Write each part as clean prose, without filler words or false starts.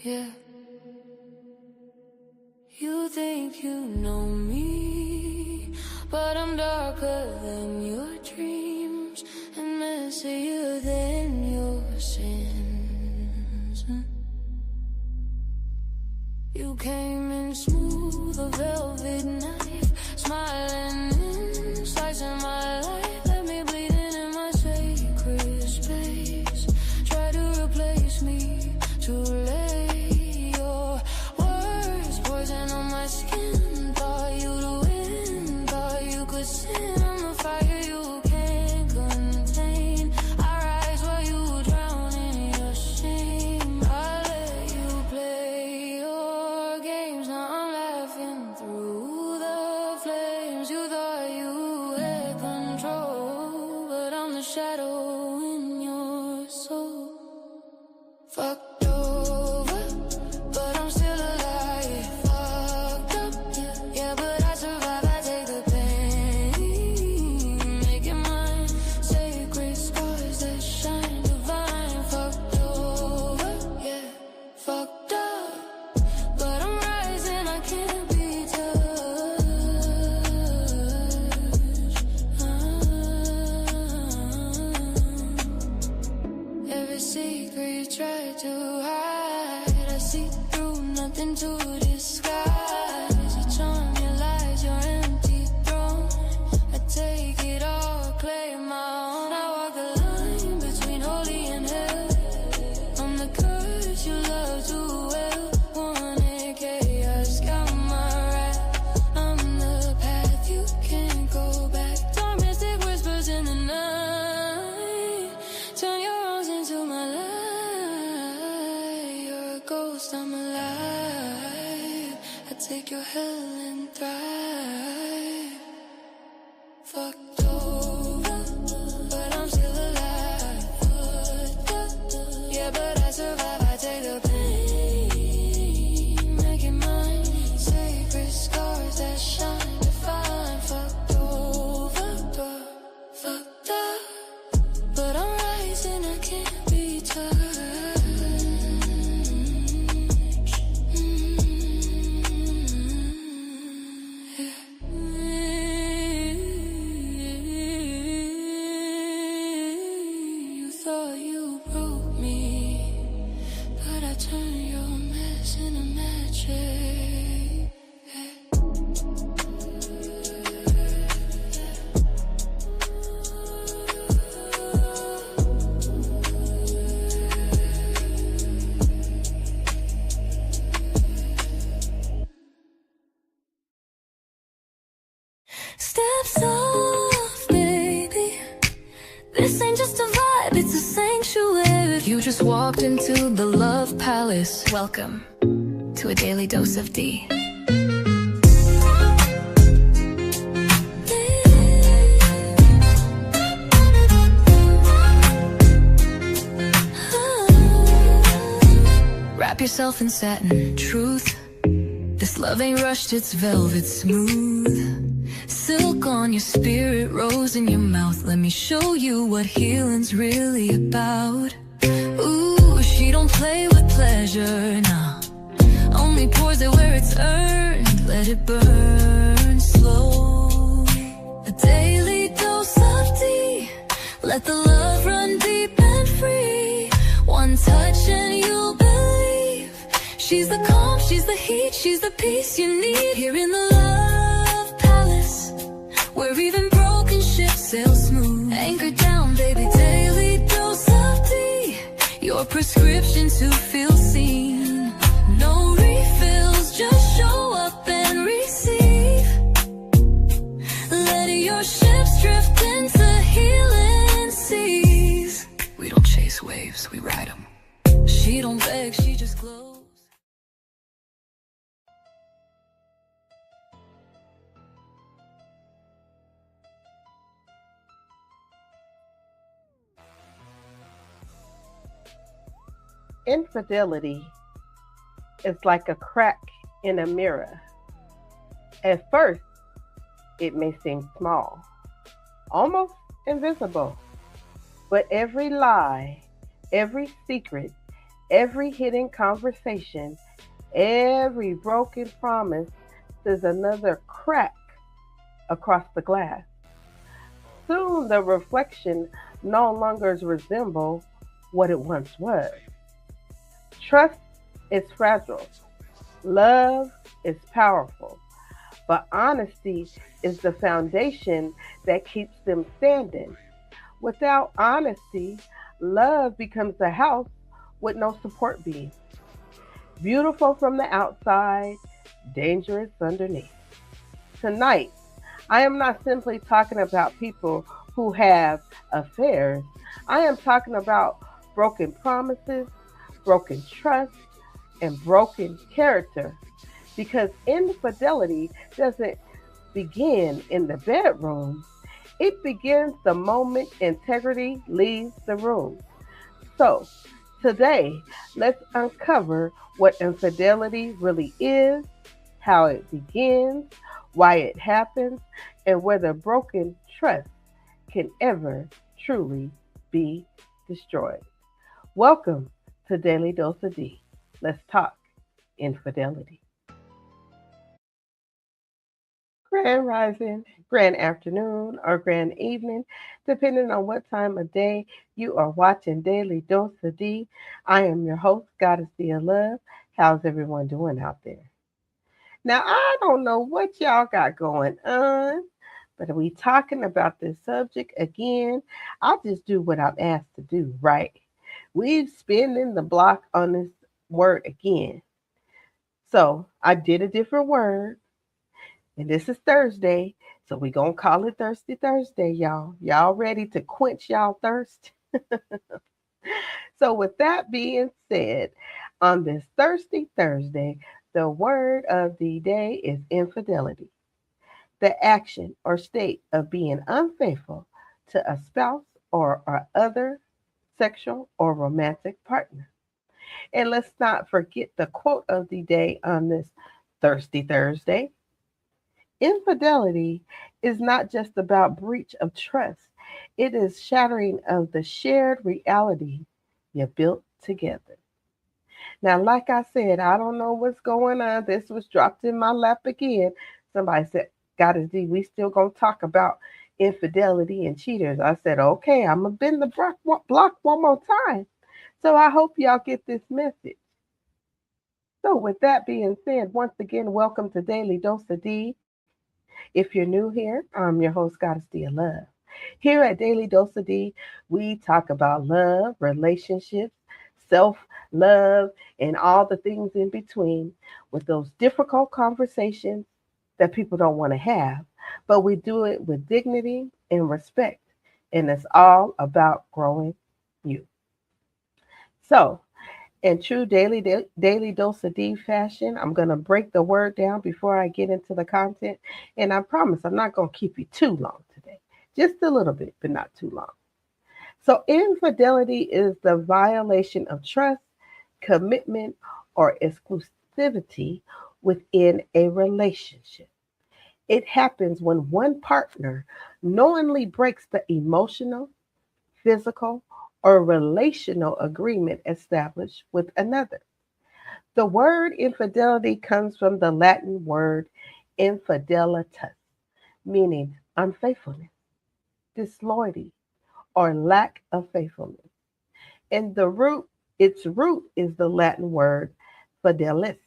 yeah. You think you know me, but I'm darker than your dreams and messier than your sins. You came in smooth, a velvet knife, smiling in, slicing my life, let me bleeding in my sacred space. Try to replace me, too late. Your words poison on my skin. Thought you'd win, thought you could sin. I'm a fire you can't contain. I rise while you drown in your shame. I let you play your games, now I'm laughing through the flames. You thought you had control, but I'm the shadow in your soul. Fucked over, but I'm still alive. Fucked up, yeah, but I survive, I take the pain. Making mine sacred scars that shine divine. Fucked over, yeah, fucked up, but I'm rising, I can't be touched. Every secret you try to hide, I see through, nothing to disguise. You charm your lies, your empty throne. I take it all, claim my own. I walk the line between holy and hell. I'm the curse you love too well. Wanted chaos, got my wrath. I'm the path you can't go back. Dark mystic whispers in the night, turn your wrongs into my light. You're a ghost, I'm alive. I take your hell and thrive. Fucked over, but I'm still alive. Fucked up, yeah, but I survive, I take the pain. Making mine sacred scars that shine divine. Fucked over, fucked up, but I'm rising, I can't be touched. You thought you broke me, but I turned your mess into magic. Steps off, baby. This ain't just a vibe, it's a sanctuary. You just walked into the love palace. Welcome to a daily dose of Dee. Wrap yourself in satin, truth. This love ain't rushed, it's velvet smooth. Silk on your spirit, rose in your mouth. Let me show you what healing's really about. Ooh, she don't play with pleasure, nah. Only pours it where it's earned. Let it burn slow. A daily dose of Dee. Let the love run deep and free. One touch and you'll believe. She's the calm, she's the heat, she's the peace you need. Here in the love palace, where even broken ships sail smooth. Anchor down, baby, daily dose of Dee. Your prescription to feel seen. No refills, just show up and receive. Let your ships drift into healing seas. We don't chase waves, we ride them. She don't beg, she just glows. Infidelity is like a crack in a mirror. At first, it may seem small, almost invisible, but every lie, every secret, Every hidden conversation, every broken promise, there's another crack across the glass. Soon the reflection no longer resembles what it once was. Trust is fragile. Love is powerful. But honesty is the foundation that keeps them standing. Without honesty, love becomes a house with no support beam. Beautiful from the outside, dangerous underneath. Tonight, I am not simply talking about people who have affairs. I am talking about broken promises, broken trust, and broken character. Because infidelity doesn't begin in the bedroom, it begins the moment integrity leaves the room. So, today, let's uncover what infidelity really is, how it begins, why it happens, and whether broken trust can ever truly be destroyed. Welcome to Daily Dose of Dee. Let's talk infidelity. Grand rising, grand afternoon, or grand evening, depending on what time of day you are watching Daily Dose of Dee. I am your host, GoddessDee of Love. How's everyone doing out there? Now, I don't know what y'all got going on, but are we talking about this subject again? I'll just do what I'm asked to do, right? We've spinning the block on this word again. So I did a different word, and this is Thursday. So we gonna call it Thirsty Thursday, y'all. Y'all ready to quench y'all thirst? So with that being said, on this Thirsty Thursday, the word of the day is infidelity, the action or state of being unfaithful to a spouse or other sexual or romantic partner. And let's not forget the quote of the day on this Thirsty Thursday. Infidelity is not just about breach of trust, it is shattering of the shared reality you built together. Now, like I said, I don't know what's going on. This was dropped in my lap again. Somebody said, Goddess D, we still gonna talk about infidelity and cheaters. I said, okay, I'm gonna bend the block one more time. So I hope y'all get this message. So with that being said, once again, welcome to Daily Dose of D. If you're new here, I'm your host, Goddess D of Love. Here at Daily Dose of D, we talk about love, relationships, self love, and all the things in between with those difficult conversations that people don't want to have. But we do it with dignity and respect. And it's all about growing you. So, in true daily dose of D fashion, I'm going to break the word down before I get into the content. And I promise I'm not going to keep you too long today. Just a little bit, but not too long. So, infidelity is the violation of trust, commitment, or exclusivity within a relationship. It happens when one partner knowingly breaks the emotional, physical, or relational agreement established with another. The word infidelity comes from the Latin word infidelitas, meaning unfaithfulness, disloyalty, or lack of faithfulness. And its root is the Latin word fidelis,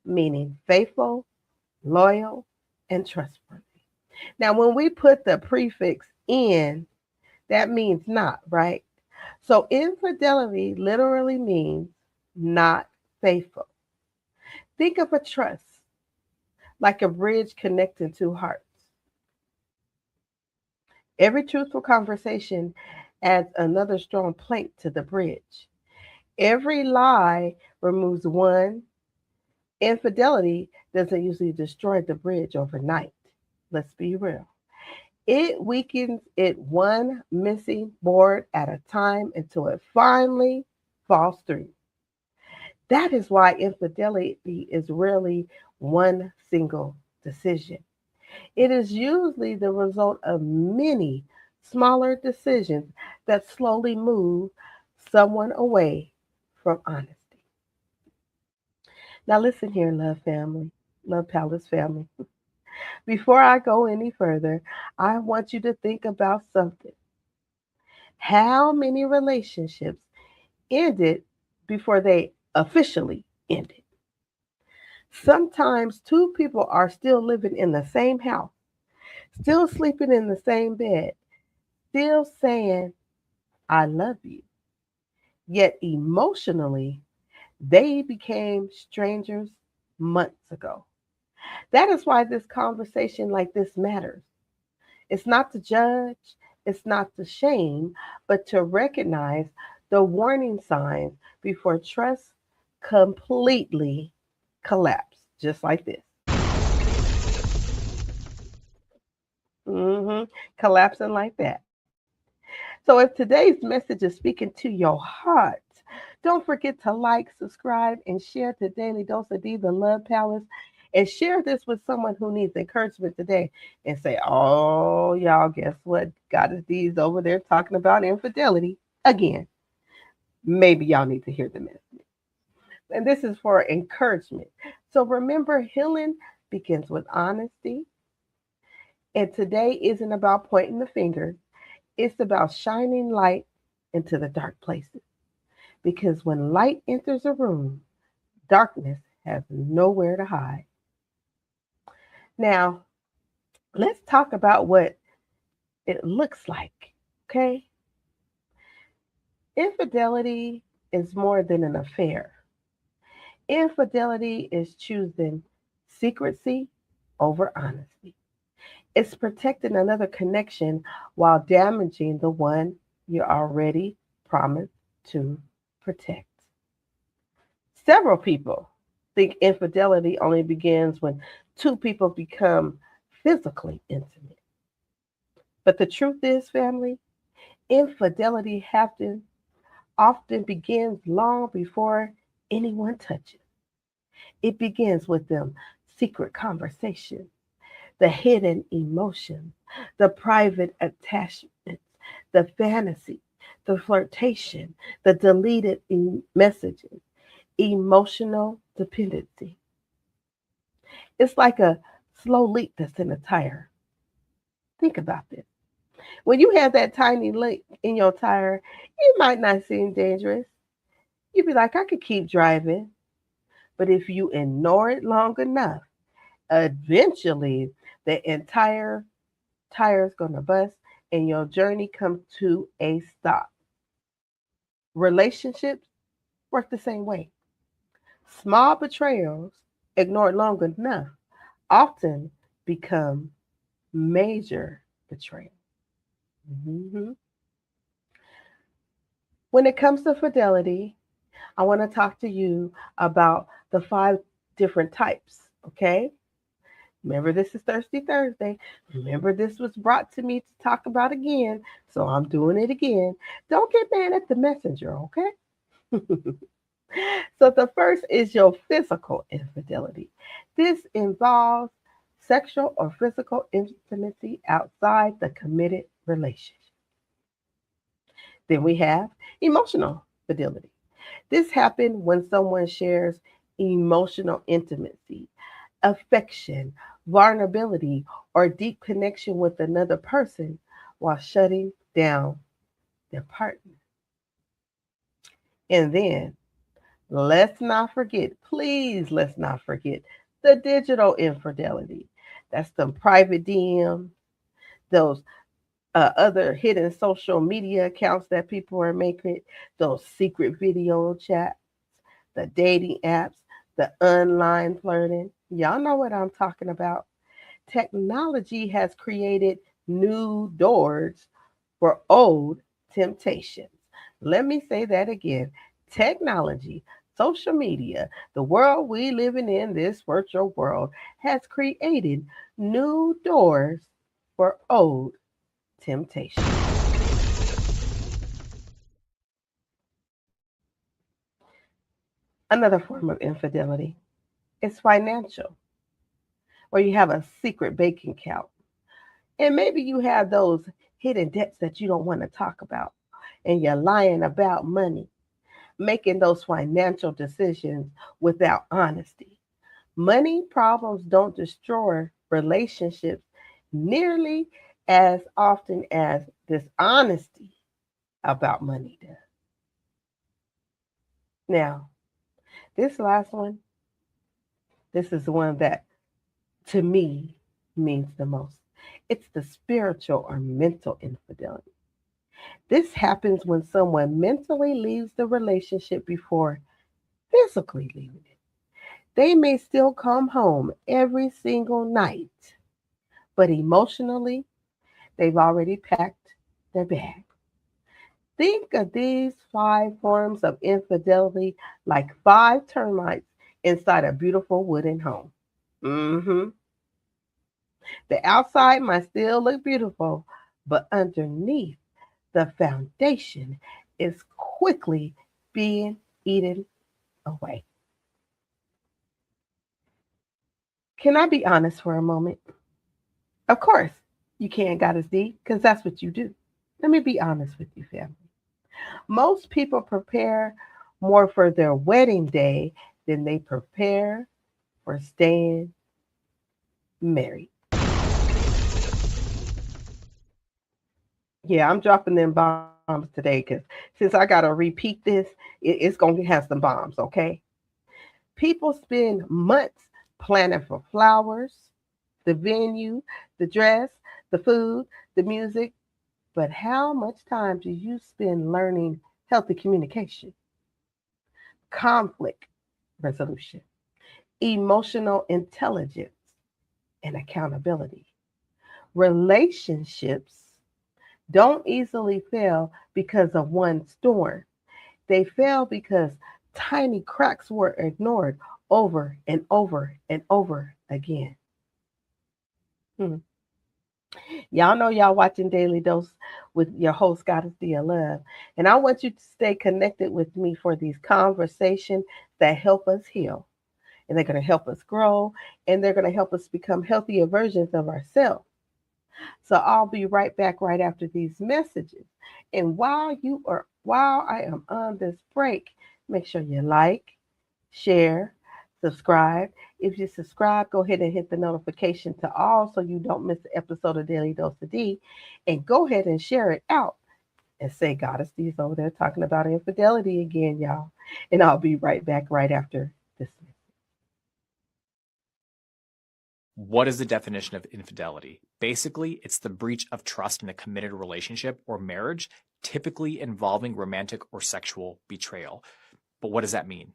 meaning faithful, loyal, and trustworthy. Now, when we put the prefix in, that means not, right? So infidelity literally means not faithful. Think of a trust like a bridge connecting two hearts. Every truthful conversation adds another strong plank to the bridge. Every lie removes one. Infidelity doesn't usually destroy the bridge overnight. Let's be real. It weakens it one missing board at a time until it finally falls through. That is why infidelity is rarely one single decision. It is usually the result of many smaller decisions that slowly move someone away from honesty. Now, listen here, love family, love palace family. Before I go any further, I want you to think about something. How many relationships ended before they officially ended? Sometimes two people are still living in the same house, still sleeping in the same bed, still saying, I love you. Yet emotionally, they became strangers months ago. That is why this conversation like this matters. It's not to judge, it's not to shame, but to recognize the warning signs before trust completely collapse, just like this. hmm Collapsing like that. So if today's message is speaking to your heart, don't forget to like, subscribe, and share to Daily Dose of Dee, the Love Palace. And share this with someone who needs encouragement today and say, oh, y'all, guess what? Goddess D is over there talking about infidelity again. Maybe y'all need to hear the message. And this is for encouragement. So remember, healing begins with honesty. And today isn't about pointing the finger, it's about shining light into the dark places. Because when light enters a room, darkness has nowhere to hide. Now, let's talk about what it looks like, okay? Infidelity is more than an affair. Infidelity is choosing secrecy over honesty. It's protecting another connection while damaging the one you already promised to protect. Several people think infidelity only begins when two people become physically intimate. But the truth is, family, infidelity often begins long before anyone touches. It begins with them secret conversations, the hidden emotions, the private attachments, the fantasy, the flirtation, the deleted messages, emotional dependency. It's like a slow leak that's in a tire. Think about this. When you have that tiny leak in your tire, it might not seem dangerous. You'd be like, I could keep driving. But if you ignore it long enough, eventually the entire tire is going to bust and your journey comes to a stop. Relationships work the same way. Small betrayals, ignored long enough, often become major betrayal. Mhm. When it comes to fidelity, I want to talk to you about the five different types, okay? Remember, this is Thirsty Thursday. Remember, this was brought to me to talk about again, so I'm doing it again. Don't get mad at the messenger, okay? So, the first is your physical infidelity. This involves sexual or physical intimacy outside the committed relationship. Then we have emotional fidelity. This happens when someone shares emotional intimacy, affection, vulnerability, or deep connection with another person while shutting down their partner. And then let's not forget, please let's not forget the digital infidelity. That's the private DM, those other hidden social media accounts that people are making, those secret video chats, the dating apps, the online flirting. Y'all know what I'm talking about. Technology has created new doors for old temptations. Let me say that again. Technology, social media, the world we living in, this virtual world, has created new doors for old temptations. Another form of infidelity is financial, where you have a secret bank account. And maybe you have those hidden debts that you don't want to talk about, and you're lying about money. making those financial decisions without honesty. Money problems don't destroy relationships nearly as often as dishonesty about money does. Now, this last one, this is the one that to me means the most. It's the spiritual or mental infidelity. This happens when someone mentally leaves the relationship before physically leaving it. They may still come home every single night, but emotionally, they've already packed their bag. Think of these 5 forms of infidelity like 5 termites inside a beautiful wooden home. hmm The outside might still look beautiful, but underneath, the foundation is quickly being eaten away. Can I be honest for a moment? Of course, you can, GoddessDee, because that's what you do. Let me be honest with you, family. Most people prepare more for their wedding day than they prepare for staying married. Yeah, I'm dropping them bombs today because since I got to repeat this, it's going to have some bombs, okay? People spend months planning for flowers, the venue, the dress, the food, the music, but how much time do you spend learning healthy communication, conflict resolution, emotional intelligence, and accountability? Relationships don't easily fail because of one storm. They fail because tiny cracks were ignored over and over and over again. Hmm. Y'all know y'all watching Daily Dose with your host, GoddessDee of Love. And I want you to stay connected with me for these conversations that help us heal. And they're going to help us grow. And they're going to help us become healthier versions of ourselves. So I'll be right back right after these messages. And while I am on this break, make sure you like, share, subscribe. If you subscribe, go ahead and hit the notification to all so you don't miss the episode of Daily Dose of Dee. And go ahead and share it out and say GoddessDee's over there talking about infidelity again, y'all. And I'll be right back right after this. What is the definition of infidelity? Basically, it's the breach of trust in a committed relationship or marriage, typically involving romantic or sexual betrayal. But what does that mean?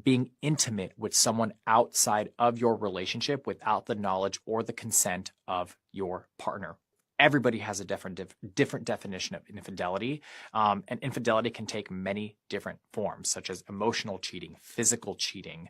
Being intimate with someone outside of your relationship without the knowledge or the consent of your partner. Everybody has a different definition of infidelity, and infidelity can take many different forms, such as emotional cheating, physical cheating,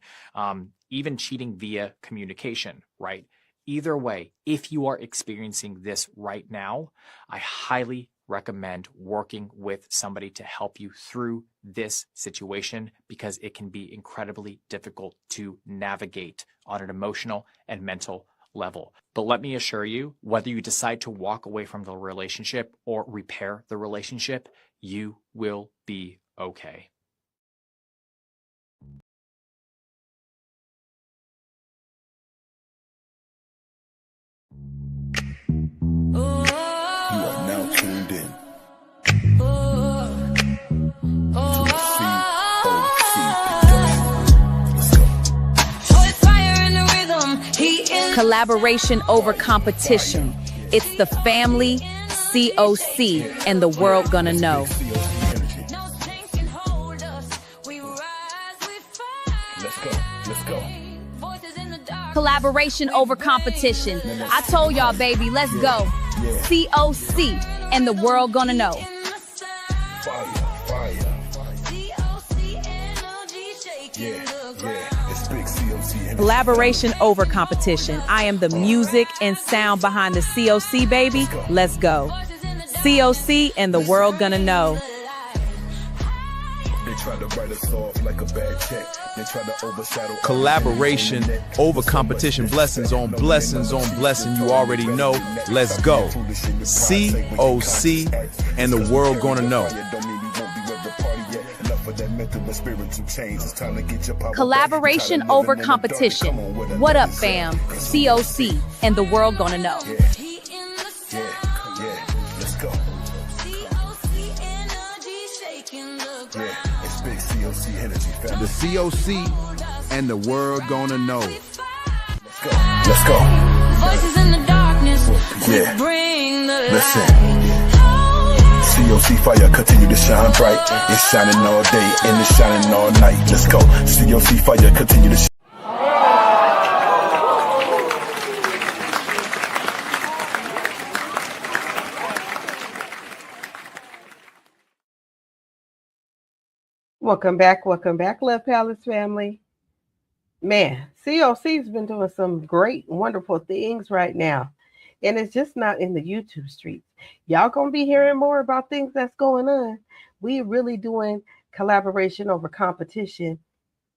even cheating via communication, right? Either way, if you are experiencing this right now, I highly recommend working with somebody to help you through this situation because it can be incredibly difficult to navigate on an emotional and mental level. But let me assure you, whether you decide to walk away from the relationship or repair the relationship, you will be okay. You are now tuned in to the COC. Collaboration over competition. It's the family, COC, and the world gonna know. Let's go. Collaboration over competition. I told y'all, baby, let's go. COC, and the world gonna know. Fire. It's big COC. Collaboration over competition. I am the music and sound behind the COC, baby. Let's go. COC, and the world gonna know. They try to write us off like a bad check. They try to overshadow Collaboration over competition. Blessings on blessings on blessing. You already know. Let's go. COC, and the world gonna know. that mental and spiritual change. It's time to get your power Collaboration back. over competition. What up, fam? COC and the world gonna know. Yeah, let's go. Yeah, it's big COC energy, family. The COC and the world gonna know. Let's go. Voices in the darkness. Yeah. Bring the Listen. COC fire continue to shine bright. It's shining all day and it's shining all night. Let's go. COC fire continue to shine. Welcome back, Love Palace family. Man, COC's been doing some great, wonderful things right now. And it's just not in the YouTube streets. Y'all gonna be hearing more about things that's going on. We really doing collaboration over competition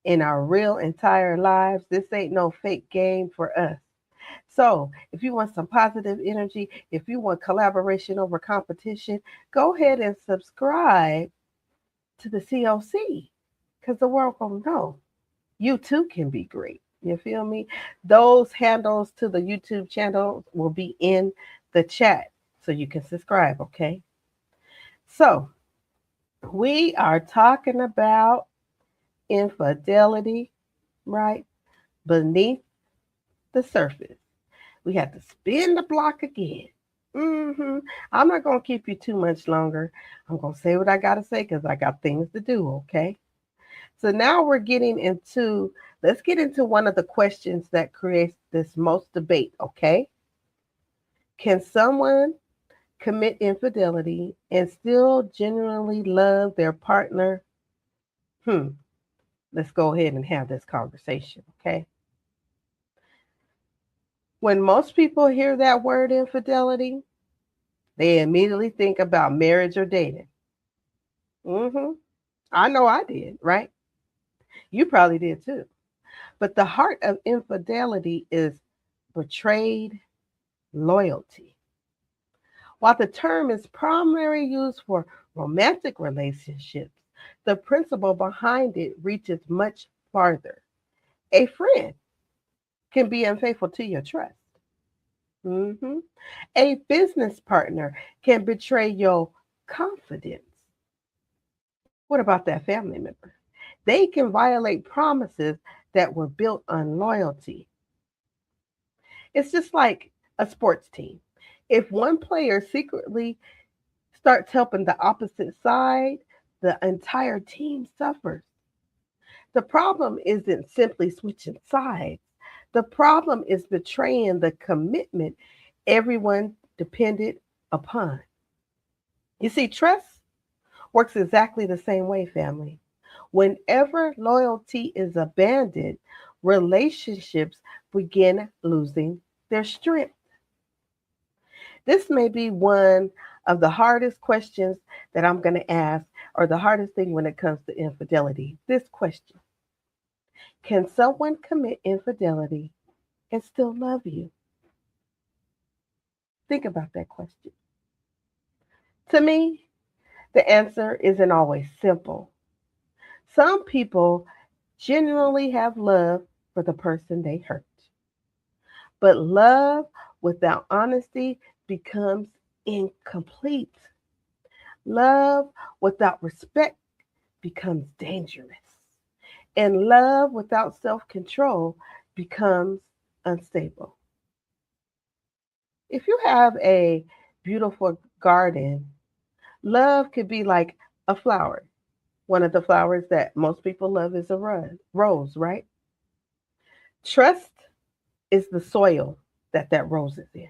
in our real entire lives. This ain't no fake game for us. So if you want some positive energy, if you want collaboration over competition, go ahead and subscribe to the COC, because the world gonna know you too can be great. You feel me? Those handles to the YouTube channel will be in the chat so you can subscribe, okay? So we are talking about infidelity, right? Beneath the surface. We have to spin the block again. I'm not going to keep you too much longer. I'm going to say what I got to say because I got things to do, okay? So now we're getting into, let's get into one of the questions that creates this most debate, okay? Can someone commit infidelity and still genuinely love their partner? Let's go ahead and have this conversation, okay? When most people hear that word infidelity, they immediately think about marriage or dating. I know I did, right? You probably did too. But the heart of infidelity is betrayed loyalty. While the term is primarily used for romantic relationships, the principle behind it reaches much farther. A friend can be unfaithful to your trust. A business partner can betray your confidence. What about that family member? They can violate promises that were built on loyalty. It's just like a sports team. If one player secretly starts helping the opposite side, the entire team suffers. The problem isn't simply switching sides. The problem is betraying the commitment everyone depended upon. You see, trust works exactly the same way, family. Whenever loyalty is abandoned, relationships begin losing their strength. This may be one of the hardest questions that I'm going to ask, or the hardest thing when it comes to infidelity. This question: can someone commit infidelity and still love you? Think about that question. To me, the answer isn't always simple. Some people genuinely have love for the person they hurt. But love without honesty becomes incomplete. Love without respect becomes dangerous. And love without self-control becomes unstable. If you have a beautiful garden, love could be like a flower. One of the flowers that most people love is a rose, right? Trust is the soil that rose is in.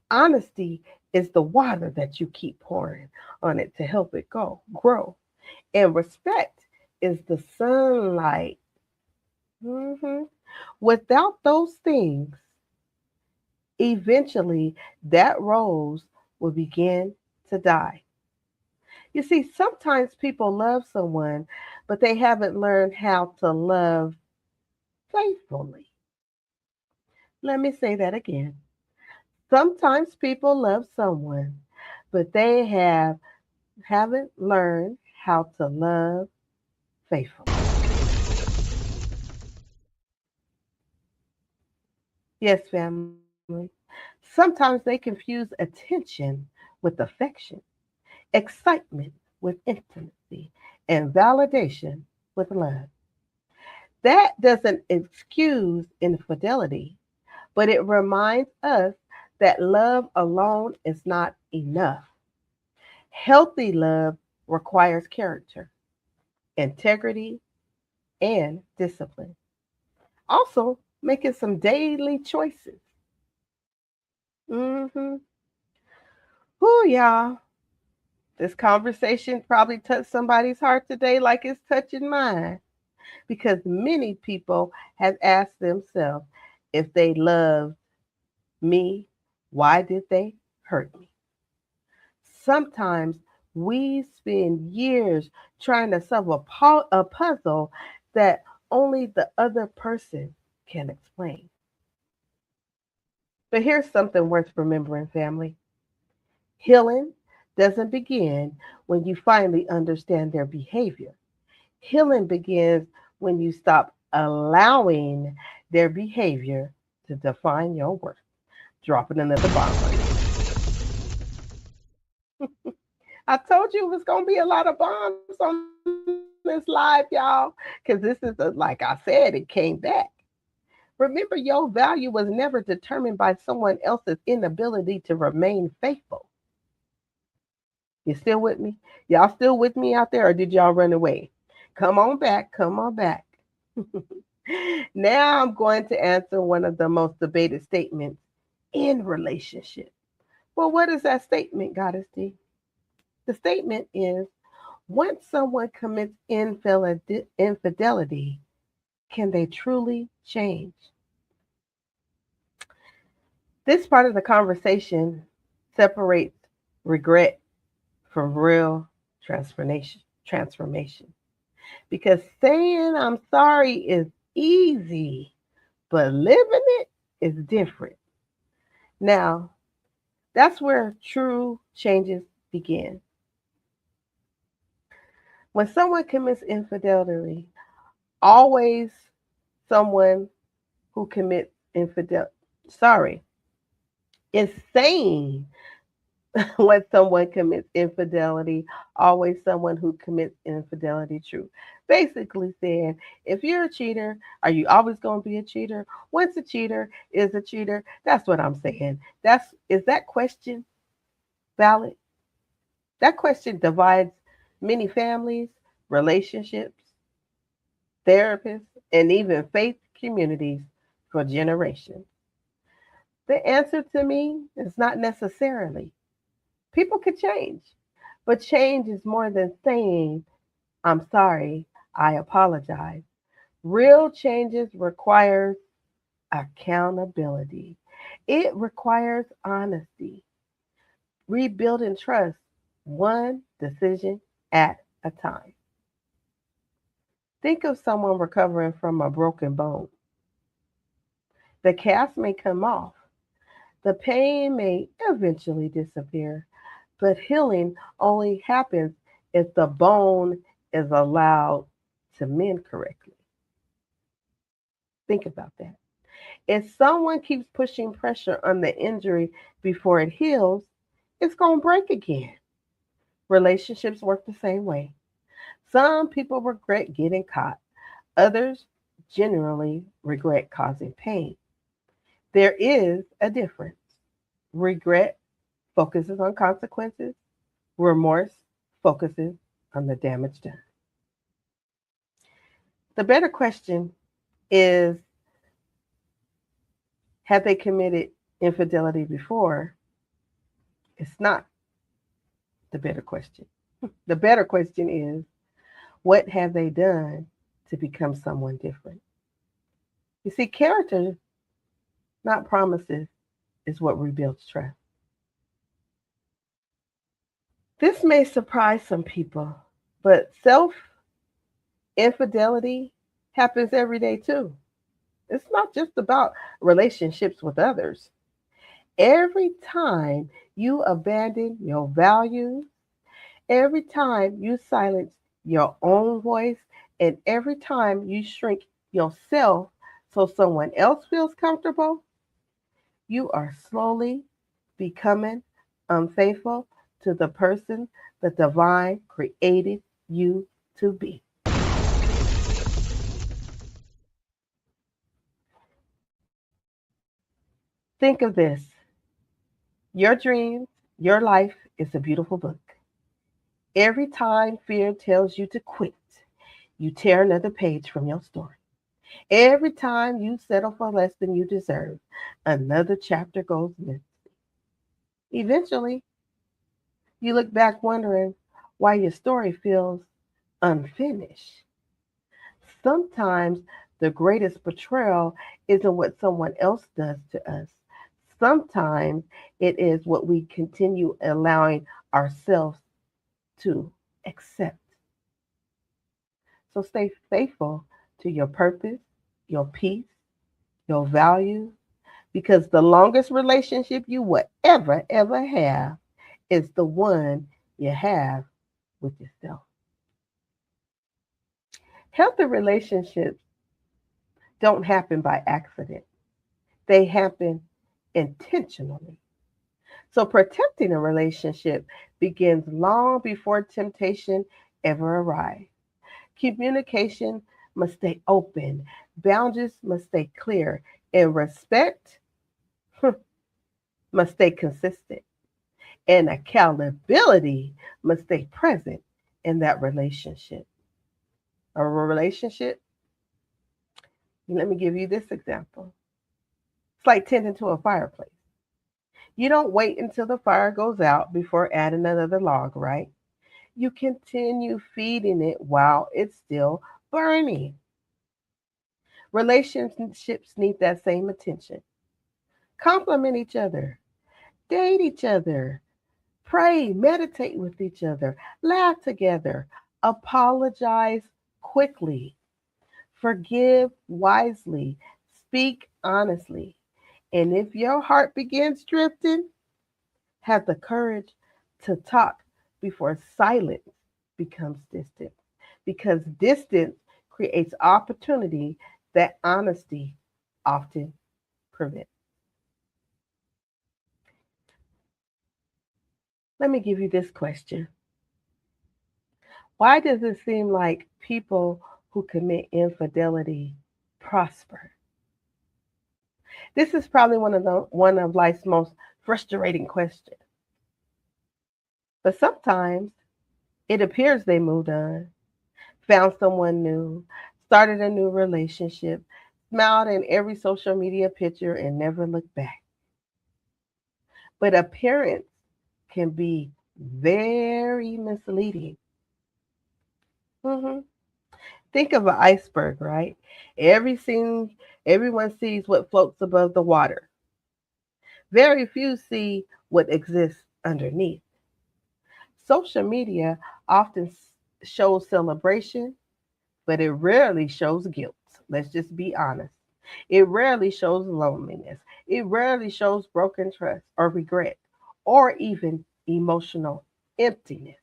Honesty is the water that you keep pouring on it to help it grow. And respect is the sunlight. Without those things, eventually that rose will begin to die. You see, sometimes people love someone, but they haven't learned how to love faithfully. Let me say that again. Sometimes people love someone, but they haven't learned how to love faithfully. Yes, family. Sometimes they confuse attention with affection, excitement with intimacy, and validation with love. That doesn't excuse infidelity, but it reminds us that love alone is not enough. Healthy love requires character, integrity, and discipline. Also, making some daily choices. Mm-hmm. Whoo, y'all. This conversation probably touched somebody's heart today like it's touching mine because many people have asked themselves if they loved me, why did they hurt me? Sometimes we spend years trying to solve a puzzle that only the other person can explain. But here's something worth remembering, family. Healing doesn't begin when you finally understand their behavior. Healing begins when you stop allowing their behavior to define your worth. Dropping another bomb on you. I told you it was going to be a lot of bombs on this live, y'all, because this is, like I said, it came back. Remember, your value was never determined by someone else's inability to remain faithful. You still with me? Y'all still with me out there, or did y'all run away? Come on back. Come on back. Now I'm going to answer one of the most debated statements in relationship. Well, what is that statement, GoddessDee? The statement is, once someone commits infidelity, can they truly change? This part of the conversation separates regret from real transformation. Because saying I'm sorry is easy, but living it is different. Now, that's where true changes begin. When someone commits infidelity, always someone who commits infidelity, it's saying when someone commits infidelity, always someone who commits infidelity true. Basically saying, if you're a cheater, are you always going to be a cheater? Once a cheater is a cheater. That's what I'm saying. Is that question valid? That question divides many families, relationships, therapists, and even faith communities for generations. The answer to me is not necessarily. People could change, but change is more than saying, I'm sorry, I apologize. Real changes requires accountability. It requires honesty, rebuilding trust one decision at a time. Think of someone recovering from a broken bone. The cast may come off, the pain may eventually disappear, but healing only happens if the bone is allowed to mend correctly. Think about that. If someone keeps pushing pressure on the injury before it heals, it's going to break again. Relationships work the same way. Some people regret getting caught, others generally regret causing pain. There is a difference. Regret focuses on consequences, remorse focuses on the damage done. The better question is, have they committed infidelity before? It's not the better question. The better question is, what have they done to become someone different? You see, character, not promises, is what rebuilds trust. This may surprise some people, but infidelity happens every day too. It's not just about relationships with others. Every time you abandon your values, Every time you silence your own voice and every time you shrink yourself so someone else feels comfortable, you are slowly becoming unfaithful to the person the divine created you to be. Think of this: your dreams, your life is a beautiful book. Every time fear tells you to quit, you tear another page from your story. Every time you settle for less than you deserve, another chapter goes missing. Eventually, you look back wondering why your story feels unfinished. Sometimes the greatest betrayal isn't what someone else does to us. Sometimes it is what we continue allowing ourselves to accept. So stay faithful to your purpose, your peace, your values, because the longest relationship you will ever have is the one you have with yourself. Healthy relationships don't happen by accident, they happen intentionally. So protecting a relationship begins long before temptation ever arrives. Communication must stay open, boundaries must stay clear, and respect must stay consistent. And accountability must stay present in that relationship. A relationship, let me give you this example. It's like tending to a fireplace. You don't wait until the fire goes out before adding another log, right? You continue feeding it while it's still burning. Relationships need that same attention. Compliment each other, date each other, pray, meditate with each other, laugh together, apologize quickly, forgive wisely, speak honestly. And if your heart begins drifting, have the courage to talk before silence becomes distant. Because distance creates opportunity that honesty often prevents. Let me give you this question: why does it seem like people who commit infidelity prosper? This is probably one of life's most frustrating questions. But sometimes it appears they moved on, found someone new, started a new relationship, smiled in every social media picture, and never looked back. But appearance can be very misleading. Mhm. Think of an iceberg, right? Everyone sees what floats above the water. Very few see what exists underneath. Social media often shows celebration, but it rarely shows guilt. Let's just be honest. It rarely shows loneliness. It rarely shows broken trust or regret or even emotional emptiness.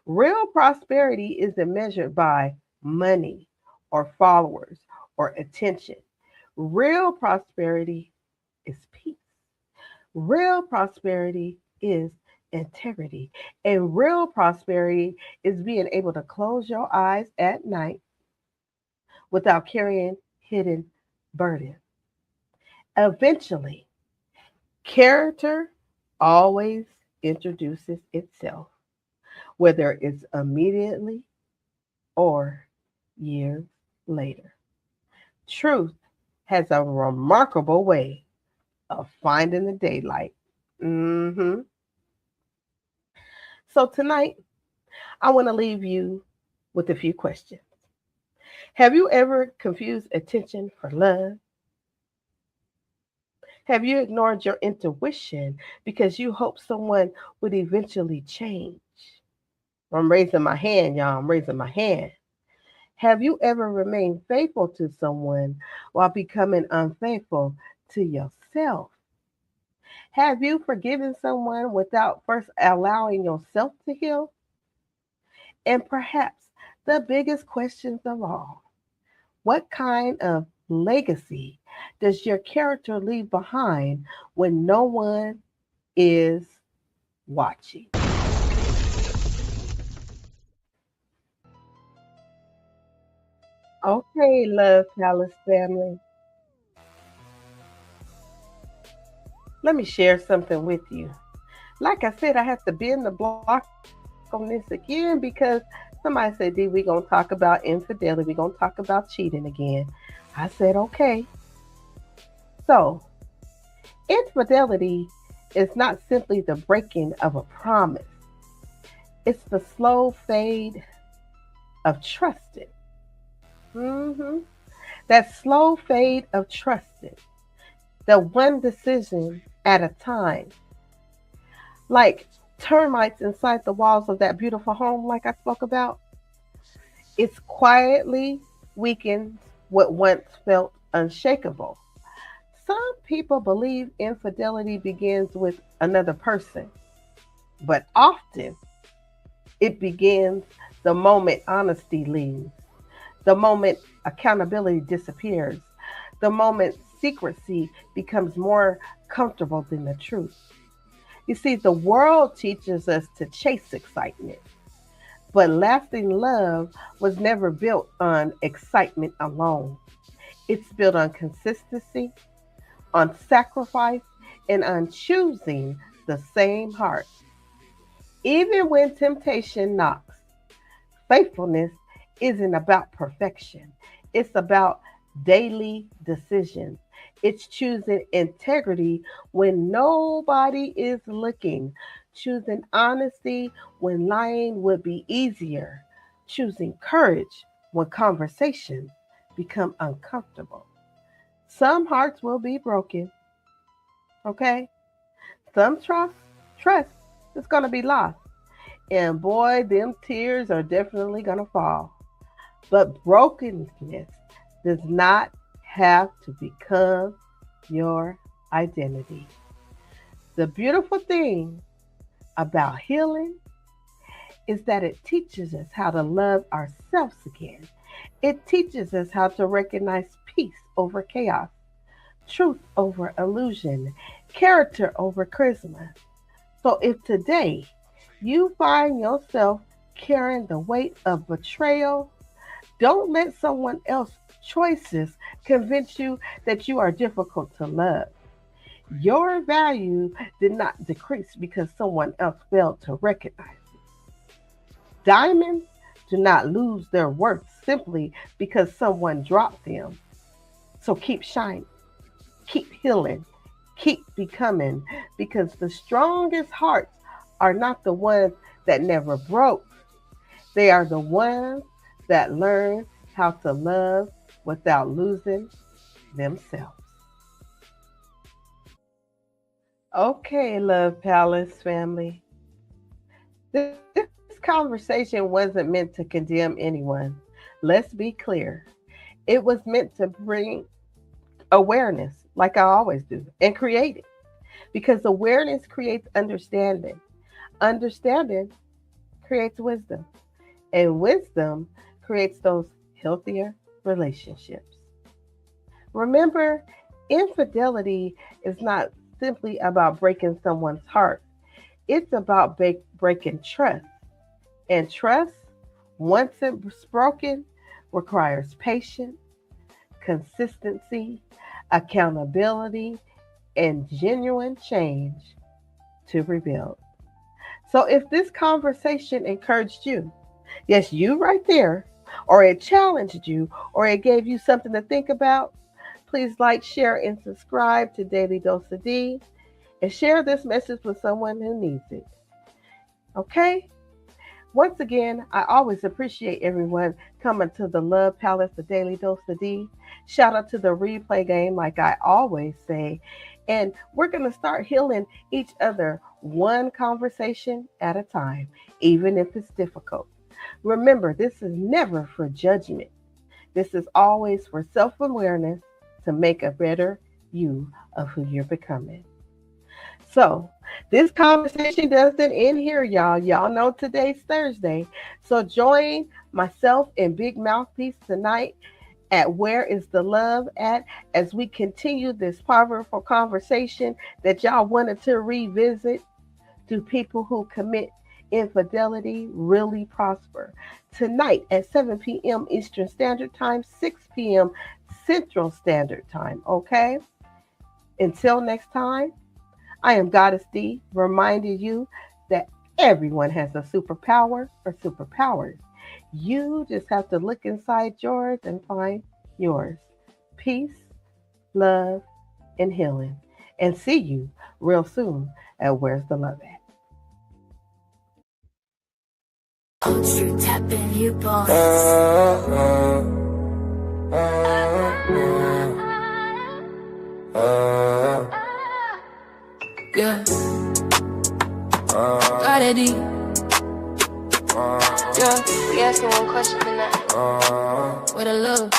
Real prosperity isn't measured by money or followers or attention. Real prosperity is peace. Real prosperity is integrity. And real prosperity is being able to close your eyes at night without carrying hidden burden. Eventually, character always introduces itself, whether it's immediately or years later. Truth has a remarkable way of finding the daylight. hmm So tonight, I want to leave you with a few questions. Have you ever confused attention for love? Have you ignored your intuition because you hoped someone would eventually change? I'm raising my hand, y'all. I'm raising my hand. Have you ever remained faithful to someone while becoming unfaithful to yourself? Have you forgiven someone without first allowing yourself to heal? And perhaps the biggest questions of all, what kind of legacy does your character leave behind when no one is watching? Okay, Love Palace family, let me share something with you. Like I said, I have to bend the block on this again because somebody said, Dee, we're going to talk about infidelity. We're going to talk about cheating again. I said, okay. So, infidelity is not simply the breaking of a promise, it's the slow fade of trusting. hmm That slow fade of trusting, the one decision at a time, like termites inside the walls of that beautiful home, like I spoke about. It's quietly weakens what once felt unshakable. Some people believe infidelity begins with another person, but often it begins the moment honesty leaves, the moment accountability disappears, the moment secrecy becomes more comfortable than the truth. You see, the world teaches us to chase excitement, but lasting love was never built on excitement alone. It's built on consistency, on sacrifice, and on choosing the same heart. Even when temptation knocks, faithfulness isn't about perfection, it's about daily decisions. It's choosing integrity when nobody is looking, choosing honesty when lying would be easier, choosing courage when conversations become uncomfortable. Some hearts will be broken, okay? Some trust is going to be lost. And boy, them tears are definitely going to fall. But brokenness does not have to become your identity. The beautiful thing about healing is that it teaches us how to love ourselves again. It teaches us how to recognize peace over chaos, truth over illusion, character over charisma. So if today you find yourself carrying the weight of betrayal, don't let someone else's choices convince you that you are difficult to love. Your value did not decrease because someone else failed to recognize it. Diamonds do not lose their worth simply because someone dropped them. So keep shining, keep healing, keep becoming, because the strongest hearts are not the ones that never broke. They are the ones that learn how to love without losing themselves. Okay, Love Palace family. This conversation wasn't meant to condemn anyone. Let's be clear. It was meant to bring awareness, like I always do, and create it. Because awareness creates understanding. Understanding creates wisdom. And wisdom creates those healthier relationships. Remember, infidelity is not simply about breaking someone's heart, it's about breaking trust. And trust, once it's broken, requires patience, consistency, accountability, and genuine change to rebuild. So if this conversation encouraged you, yes, you right there, or it challenged you, or it gave you something to think about, please like, share, and subscribe to Daily Dose of Dee, and share this message with someone who needs it. Okay? Once again, I always appreciate everyone coming to the Love Palace, the Daily Dose of Dee. Shout out to the replay game, like I always say. And we're going to start healing each other one conversation at a time, even if it's difficult. Remember, this is never for judgment. This is always for self-awareness to make a better you of who you're becoming. So, this conversation doesn't end here, y'all. Y'all know today's Thursday. So join myself and Big Mouthpiece tonight at Where Is the Love At, as we continue this powerful conversation that y'all wanted to revisit. Do people who commit infidelity really prosper? Tonight at 7 p.m. Eastern Standard Time, 6 p.m. Central Standard Time, okay? Until next time, I am GoddessDee, reminding you that everyone has a superpower or superpowers. You just have to look inside yours and find yours. Peace, love, and healing. And see you real soon at Where's the Love At? You tapping you boss. Yeah. GoddessDee. Yeah. We asking one question tonight. Where the love?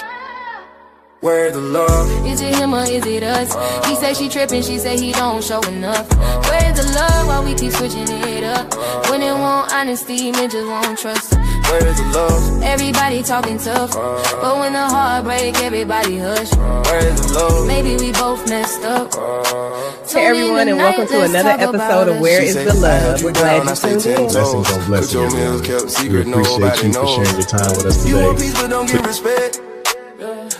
Where the love? Is it him or is it us? He say she tripping, she say he don't show enough. Where's the love while we keep switching it up? When it won't honesty, men just won't trust. Where's the love? Everybody talking tough, but when the heart break, everybody hush. Where's the love? Maybe we both messed up. Hey everyone, and welcome to another episode of Where Is the Love? We're glad you tuned in. Blessings on blessings, everyone. We appreciate you for sharing your time with us You want today. peace but don't give respect.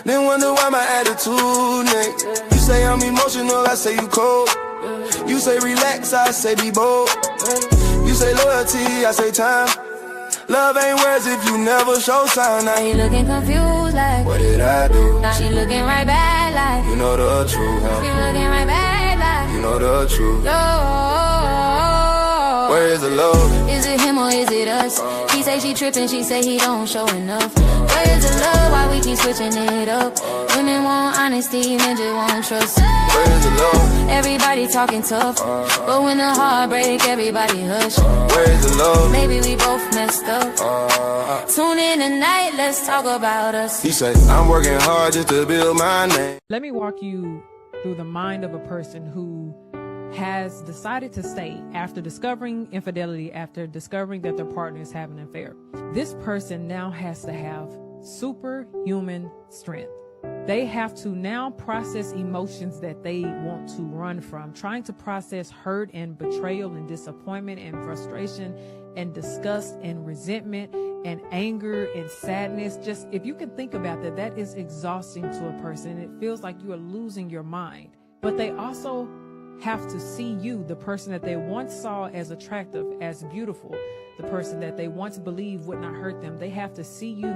Then wonder why my attitude, nigga. You say I'm emotional, I say you cold. You say relax, I say be bold. You say loyalty, I say time. Love ain't words if you never show sign. Now he looking confused like, what did I do? now she looking right back like, You know the truth, she looking right back like, You know the truth. yo. Where is the love? Is it him or is it us? He say she tripping, she say he don't show enough. Where is the love while we keep switching it up? Women want honesty, men just want trust. Where is the love? Everybody talking tough, but when the heart break, everybody hush. Where is the love? Maybe we both messed up. Tune in tonight, let's talk about us. You say I'm working hard just to build my name. Let me walk you through the mind of a person who has decided to stay after discovering infidelity, after discovering that their partner is having an affair. This person now has to have superhuman strength. They have to now process emotions that they want to run from, trying to process hurt and betrayal and disappointment and frustration and disgust and resentment and anger and sadness. Just if you can think about that, that is exhausting to a person. It feels like you are losing your mind. But they also have to see you, the person that they once saw as attractive, as beautiful, the person that they once believed would not hurt them. They have to see you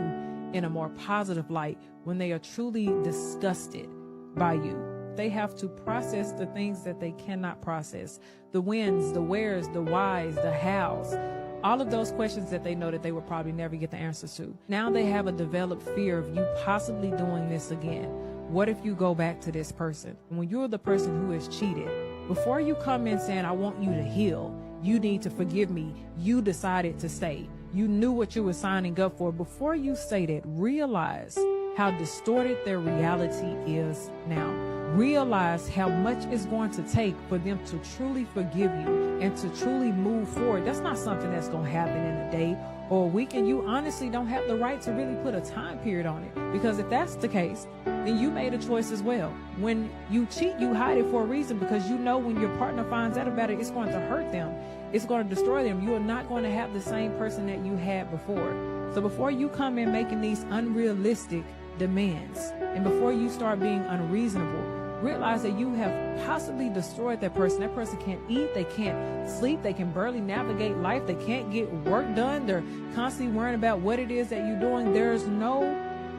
in a more positive light when they are truly disgusted by you. They have to process the things that they cannot process. The whens, the wheres, the whys, the hows. All of those questions that they know that they will probably never get the answers to. Now they have a developed fear of you possibly doing this again. What if you go back to this person? When you're the person who has cheated, before you come in saying, I want you to heal, you need to forgive me, you decided to stay. You knew what you were signing up for. Before you say that, realize how distorted their reality is now. Realize how much it's going to take for them to truly forgive you and to truly move forward. That's not something that's going to happen in a day or a week, and you honestly don't have the right to really put a time period on it. Because if that's the case, then you made a choice as well. When you cheat, you hide it for a reason, because you know when your partner finds out about it, it's going to hurt them. It's going to destroy them. You are not going to have the same person that you had before. So before you come in making these unrealistic demands, and before you start being unreasonable, realize that you have possibly destroyed that person. That person can't eat, they can't sleep, they can barely navigate life, they can't get work done, they're constantly worrying about what it is that you're doing. There's no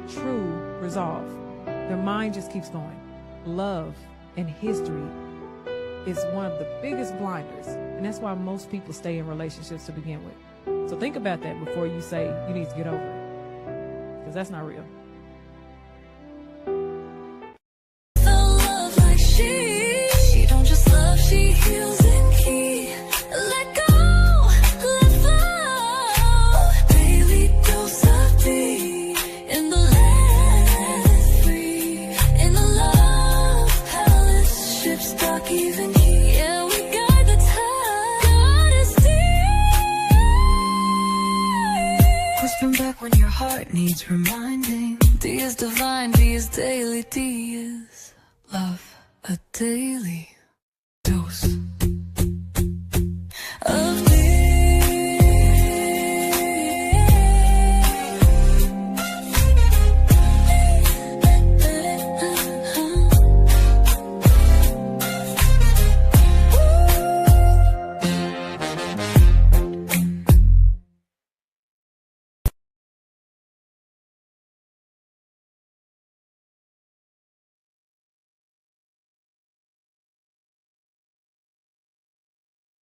true resolve. Their mind just keeps going. Love and history is one of the biggest blinders, and that's why most people stay in relationships to begin with. So think about that before you say you need to get over it, because that's not real. She don't just love, she heals and key. Let go, let flow. Daily dose of Dee. In the land free. In the love palace, ships dock even key. Yeah, we guide the tide. heart needs reminding. D is divine, D is daily, D is love. A daily dose.